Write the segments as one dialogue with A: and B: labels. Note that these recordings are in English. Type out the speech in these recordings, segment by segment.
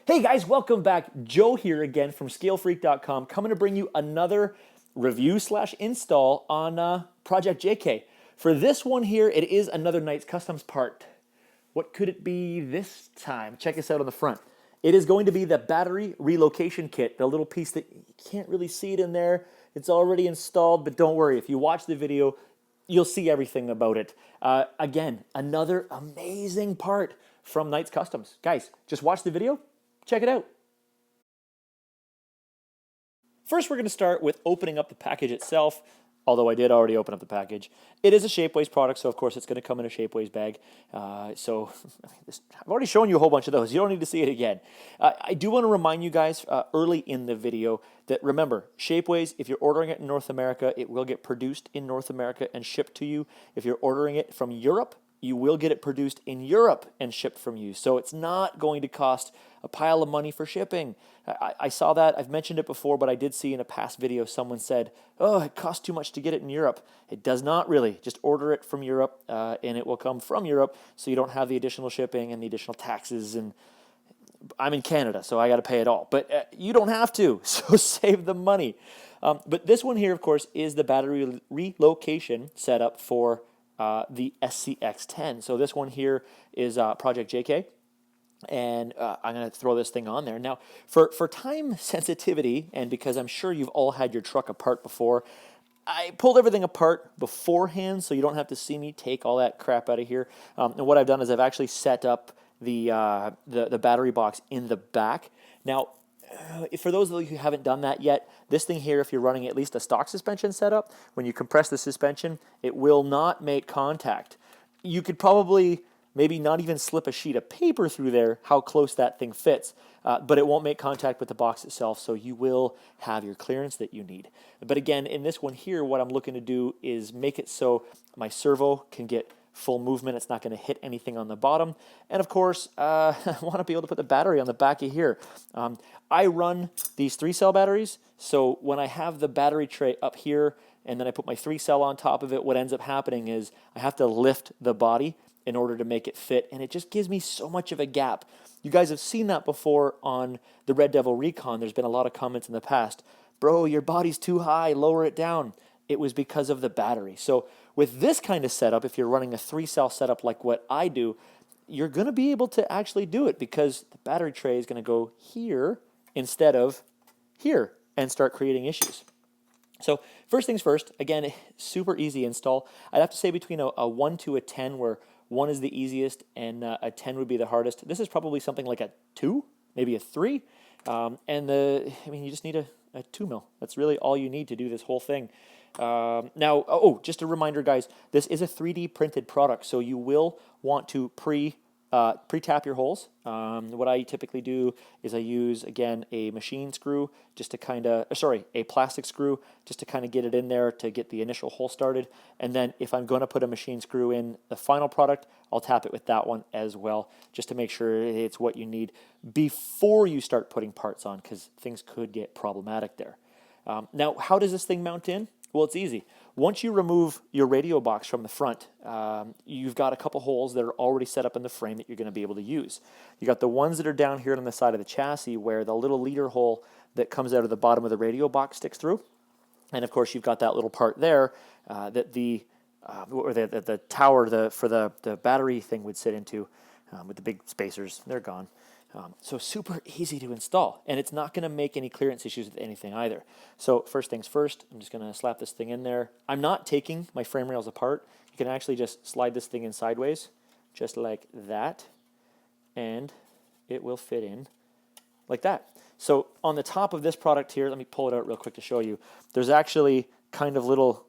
A: Hey guys, welcome back. Joe here again from ScaleFreak.com, coming to bring you another review slash install on Project JK. For this one here, it is another Knights Customs part. What could it be this time? Check us out on the front. It is going to be the battery relocation kit, the little piece that you can't really see it in there. It's already installed, but don't worry. If you watch the video, you'll see everything about it. Again, another amazing part from Knights Customs. Guys, just watch the video. Check it out. First, we're going to start with opening up the package itself, although I did already open up the package. It is a Shapeways product, so of course it's going to come in a Shapeways bag. I've already shown you a whole bunch of those. You don't need to see it again. I do want to remind you guys early in the video that remember, Shapeways, if you're ordering it in North America, it will get produced in North America and shipped to you. If you're ordering it from Europe, you will get it produced in Europe and shipped from you. So it's not going to cost a pile of money for shipping. I saw that. I've mentioned it before, but I did see in a past video someone said, oh, it costs too much to get it in Europe. It does not really. Just order it from Europe and it will come from Europe, so you don't have the additional shipping and the additional taxes. And I'm in Canada, so I got to pay it all. But you don't have to, so save the money. But this one here, of course, is the battery relocation setup for the SCX10. So this one here is Project JK, and I'm going to throw this thing on there. Now, for time sensitivity, and because I'm sure you've all had your truck apart before, I pulled everything apart beforehand so you don't have to see me take all that crap out of here. And what I've done is I've actually set up the battery box in the back. Now, for those of you who haven't done that yet, this thing here, if you're running at least a stock suspension setup, when you compress the suspension, it will not make contact. You could probably maybe not even slip a sheet of paper through there, how close that thing fits, but it won't make contact with the box itself, so you will have your clearance that you need. But again, in this one here, what I'm looking to do is make it so my servo can get full movement. It's not going to hit anything on the bottom. And of course, I want to be able to put the battery on the back of here. I run these 3-cell batteries, so when I have the battery tray up here and then I put my 3-cell on top of it, what ends up happening is I have to lift the body in order to make it fit, and it just gives me so much of a gap. You guys have seen that before on the Red Devil Recon. There's been a lot of comments in the past. Bro, your body's too high, lower it down. It was because of the battery. So with this kind of setup, if you're running a 3-cell setup like what I do, you're going to be able to actually do it because the battery tray is going to go here instead of here and start creating issues. So first things first, again, super easy install. I'd have to say between a 1 to a 10, where 1 is the easiest and a 10 would be the hardest. This is probably something like a 2, maybe a 3. You just need a 2 mil. That's really all you need to do this whole thing. Now, just a reminder, guys, this is a 3D printed product, so you will want to pre-tap your holes. What I typically do is I use, again, a machine screw just to a plastic screw just to kind of get it in there to get the initial hole started. And then if I'm going to put a machine screw in the final product, I'll tap it with that one as well, just to make sure it's what you need before you start putting parts on, because things could get problematic there. Now, how does this thing mount in? Well, it's easy. Once you remove your radio box from the front, you've got a couple holes that are already set up in the frame that you're going to be able to use. You got the ones that are down here on the side of the chassis where the little leader hole that comes out of the bottom of the radio box sticks through. And of course, you've got that little part there that the tower for the battery thing would sit into with the big spacers. They're gone. So super easy to install, and it's not going to make any clearance issues with anything either. So first things first, I'm just going to slap this thing in there. I'm not taking my frame rails apart. You can actually just slide this thing in sideways, just like that, and it will fit in like that. So on the top of this product here, let me pull it out real quick to show you. There's actually kind of little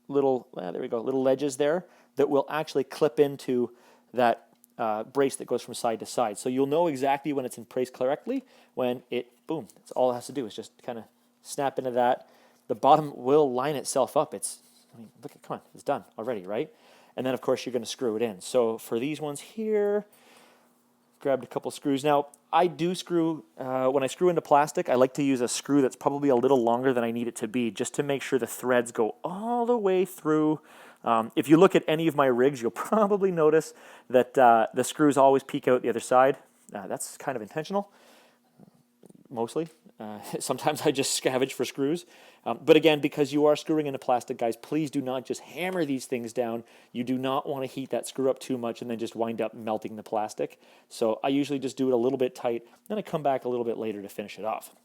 A: ledges there that will actually clip into that brace that goes from side to side. So you'll know exactly when it's in place correctly, when boom, that's all it has to do is just kind of snap into that. The bottom will line itself up. Come on, it's done already, right? And then of course you're going to screw it in. So for these ones here, grabbed a couple screws. Now I do screw, when I screw into plastic, I like to use a screw that's probably a little longer than I need it to be, just to make sure the threads go all the way through. If you look at any of my rigs, you'll probably notice that the screws always peek out the other side. That's kind of intentional. mostly. Sometimes I just scavenge for screws. But again, because you are screwing into plastic, guys, please do not just hammer these things down. You do not want to heat that screw up too much and then just wind up melting the plastic. So I usually just do it a little bit tight, then I come back a little bit later to finish it off.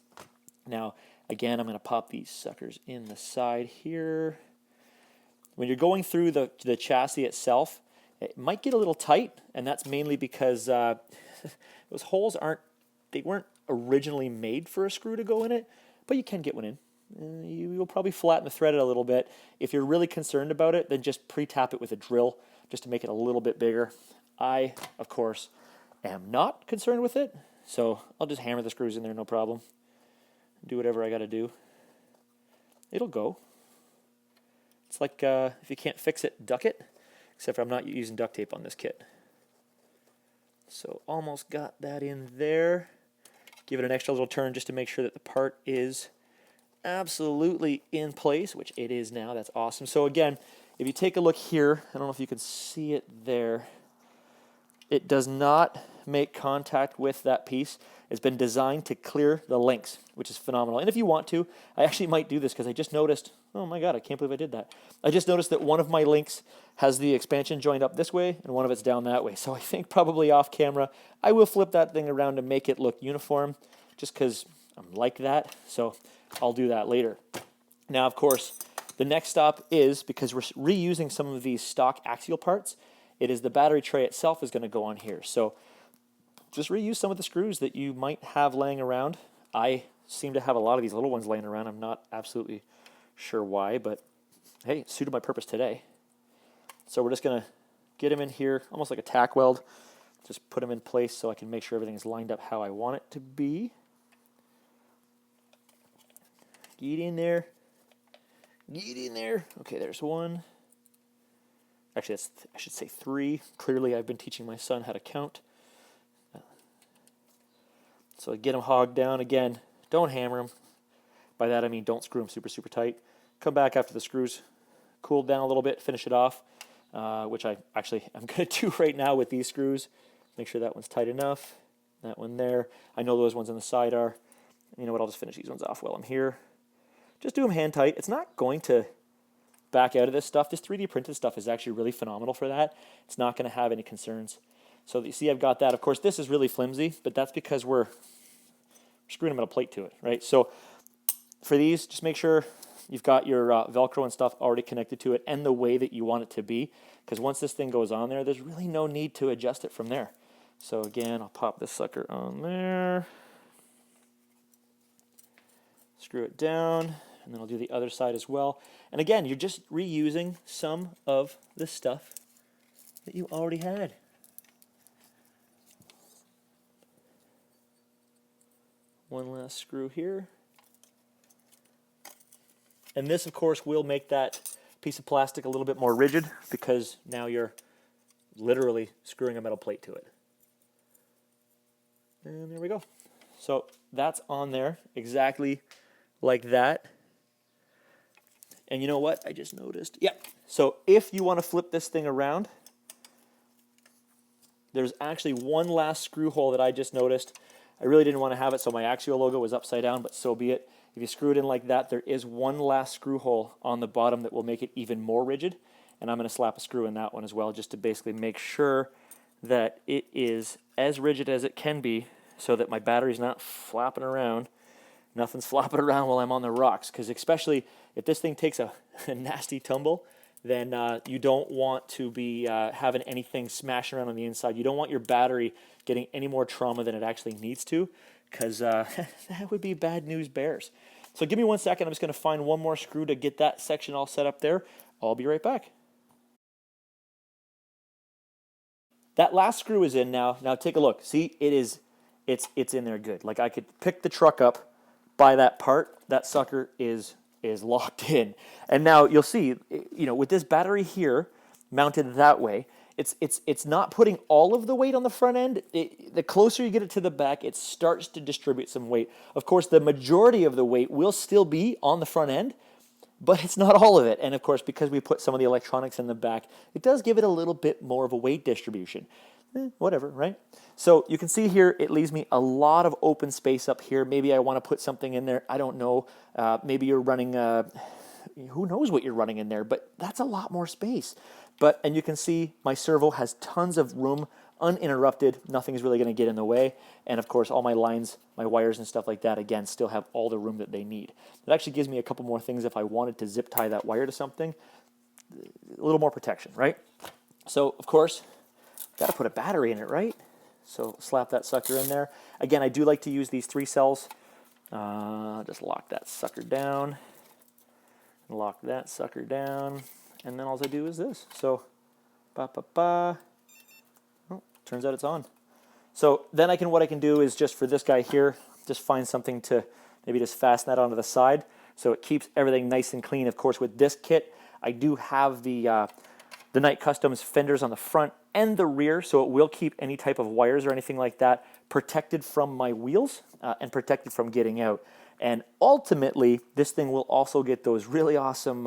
A: Now, again, I'm going to pop these suckers in the side here. When you're going through the chassis itself, it might get a little tight, and that's mainly because those holes weren't originally made for a screw to go in it, but you can get one in. You'll probably flatten the thread a little bit. If you're really concerned about it, then just pre-tap it with a drill just to make it a little bit bigger. I, of course, am not concerned with it, so I'll just hammer the screws in there, no problem. Do whatever I got to do. It'll go. It's like if you can't fix it, duck it, except for I'm not using duct tape on this kit. So almost got that in there. Give it an extra little turn just to make sure that the part is absolutely in place, which it is now. That's awesome. So again, if you take a look here, I don't know if you can see it there, it does not make contact with that piece. It's been designed to clear the links, which is phenomenal. And if you want to, I actually might do this because I just noticed, oh my God, I can't believe I did that. I just noticed that one of my links has the expansion joint up this way and one of it's down that way. So I think probably off camera, I will flip that thing around to make it look uniform just because I'm like that. So I'll do that later. Now, of course, the next stop is, because we're reusing some of these stock Axial parts, it is the battery tray itself is going to go on here. So just reuse some of the screws that you might have laying around. I seem to have a lot of these little ones laying around. I'm not absolutely sure why, but hey, it suited my purpose today. So we're just going to get them in here, almost like a tack weld. Just put them in place so I can make sure everything is lined up how I want it to be. Get in there. Get in there. Okay, there's one. Actually, I should say 3. Clearly, I've been teaching my son how to count. So get them hogged down. Again, don't hammer them. By that, I mean don't screw them super, super tight. Come back after the screws cooled down a little bit, finish it off, which I'm going to do right now with these screws. Make sure that one's tight enough. That one there. I know those ones on the side are. You know what, I'll just finish these ones off while I'm here. Just do them hand tight. It's not going to back out of this stuff. This 3D printed stuff is actually really phenomenal for that. It's not going to have any concerns. So you see I've got that. Of course, this is really flimsy, but that's because we're screwing a metal plate to it, right? So for these, just make sure you've got your Velcro and stuff already connected to it and the way that you want it to be, because once this thing goes on there, there's really no need to adjust it from there. So again, I'll pop this sucker on there, screw it down, and then I'll do the other side as well. And again, you're just reusing some of the stuff that you already had. One last screw here. And this, of course, will make that piece of plastic a little bit more rigid because now you're literally screwing a metal plate to it. And there we go. So that's on there exactly like that. And you know what? I just noticed. Yeah. So if you want to flip this thing around, there's actually one last screw hole that I just noticed. I really didn't want to have it, so my Axial logo was upside down, but so be it. If you screw it in like that, there is one last screw hole on the bottom that will make it even more rigid. And I'm going to slap a screw in that one as well, just to basically make sure that it is as rigid as it can be so that my battery's not flapping around. Nothing's flopping around while I'm on the rocks, because especially if this thing takes a nasty tumble, then you don't want to be having anything smashing around on the inside. You don't want your battery getting any more trauma than it actually needs to, because that would be bad news bears. So give me 1 second. I'm just going to find one more screw to get that section all set up there. I'll be right back. That last screw is in now. Now take a look. See, it's in there good. Like I could pick the truck up by that part. That sucker is locked in. And now you'll see, you know, with this battery here mounted that way, it's not putting all of the weight on the front end. The closer you get it to the back, it starts to distribute some weight. Of course, the majority of the weight will still be on the front end, but it's not all of it. And of course, because we put some of the electronics in the back, it does give it a little bit more of a weight distribution. whatever, right? So you can see here, it leaves me a lot of open space up here. Maybe I want to put something in there. I don't know. Maybe you're running, who knows what you're running in there, but that's a lot more space. And you can see my servo has tons of room, uninterrupted. Nothing's really going to get in the way. And of course, all my lines, my wires and stuff like that, again, still have all the room that they need. It actually gives me a couple more things if I wanted to zip tie that wire to something. A little more protection, right? So, of course, got to put a battery in it, right? So slap that sucker in there. Again, I do like to use these 3 cells. Just lock that sucker down. Lock that sucker down. And then all I do is this. So, oh, turns out it's on. So then what I can do is just for this guy here, just find something to maybe just fasten that onto the side so it keeps everything nice and clean. Of course, with this kit, I do have the Night Customs fenders on the front and the rear, so it will keep any type of wires or anything like that protected from my wheels and protected from getting out. And ultimately, this thing will also get those really awesome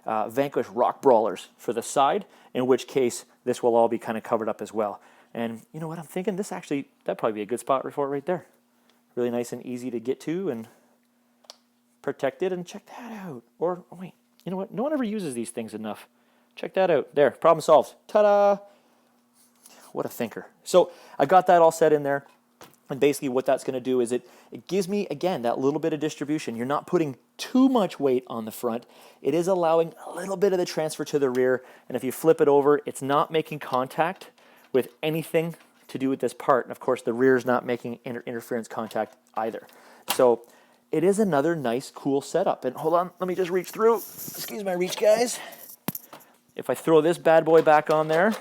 A: Vanquish rock brawlers for the side, in which case this will all be kind of covered up as well. And you know what I'm thinking? That'd probably be a good spot for it right there. Really nice and easy to get to and protected, and check that out. Or, oh wait, you know what? No one ever uses these things enough. Check that out. There, problem solved. Ta-da! What a thinker. So I got that all set in there. And basically what that's going to do is it gives me, again, that little bit of distribution. You're not putting too much weight on the front. It is allowing a little bit of the transfer to the rear. And if you flip it over, it's not making contact with anything to do with this part. And of course, the rear is not making interference contact either. So it is another nice, cool setup. And hold on, let me just reach through. Excuse my reach, guys. If I throw this bad boy back on there,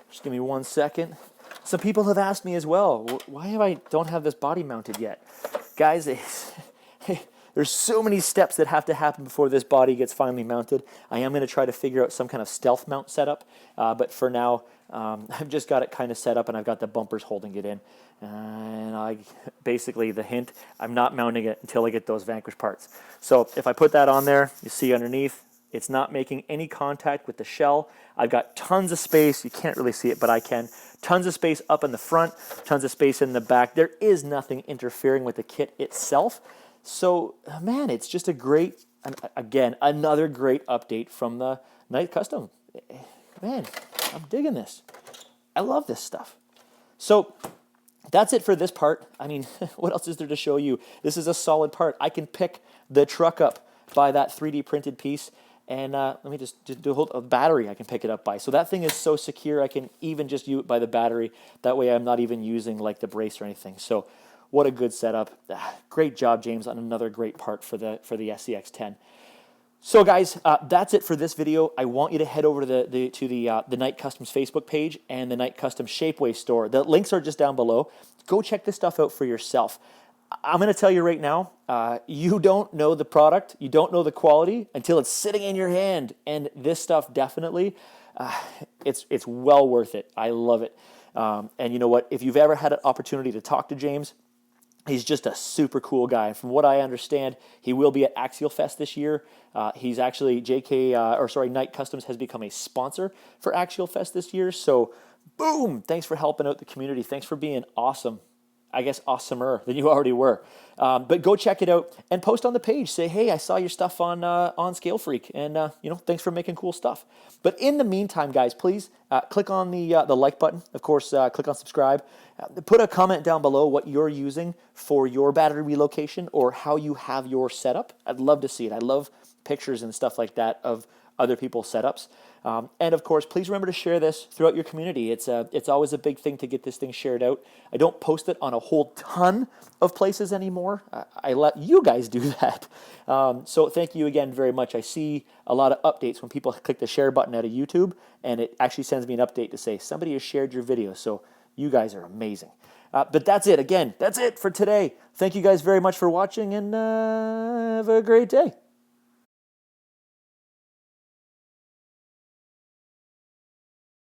A: just give me 1 second. Some people have asked me as well, why don't have this body mounted yet? Guys, there's so many steps that have to happen before this body gets finally mounted. I am going to try to figure out some kind of stealth mount setup, but for now, I've just got it kind of set up and I've got the bumpers holding it in. And basically the hint, I'm not mounting it until I get those Vanquish parts. So if I put that on there, you see underneath, it's not making any contact with the shell. I've got tons of space. You can't really see it, but I can. Tons of space up in the front, tons of space in the back. There is nothing interfering with the kit itself. So, man, it's just a great, again, another great update from the Night Custom. Man, I'm digging this. I love this stuff. So that's it for this part. I mean, what else is there to show you? This is a solid part. I can pick the truck up by that 3D printed piece. And let me just do a battery I can pick it up by. So that thing is so secure, I can even just use it by the battery. That way I'm not even using like the brace or anything. So what a good setup. Great job, James, on another great part for the SCX-10. So guys, that's it for this video. I want you to head over to the Night Customs Facebook page and the Night Customs Shapeways store. The links are just down below. Go check this stuff out for yourself. I'm going to tell you right now, you don't know the product, you don't know the quality until it's sitting in your hand. And this stuff definitely, it's well worth it. I love it. And you know what? If you've ever had an opportunity to talk to James, he's just a super cool guy. From what I understand, he will be at Axial Fest this year. He's actually Night Customs has become a sponsor for Axial Fest this year. So, boom! Thanks for helping out the community. Thanks for being awesome. I guess awesomer than you already were. But go check it out and post on the page. Say, hey, I saw your stuff on Scale Freak, and thanks for making cool stuff. But in the meantime, guys, please click on the like button. Of course, click on subscribe. Put a comment down below what you're using for your battery relocation or how you have your setup. I'd love to see it. I love pictures and stuff like that of other people's setups. And of course, please remember to share this throughout your community. It's always a big thing to get this thing shared out. I don't post it on a whole ton of places anymore. I let you guys do that. So thank you again very much. I see a lot of updates when people click the share button out of YouTube, and it actually sends me an update to say somebody has shared your video. So you guys are amazing. But that's it. Again, that's it for today. Thank you guys very much for watching, and have a great day.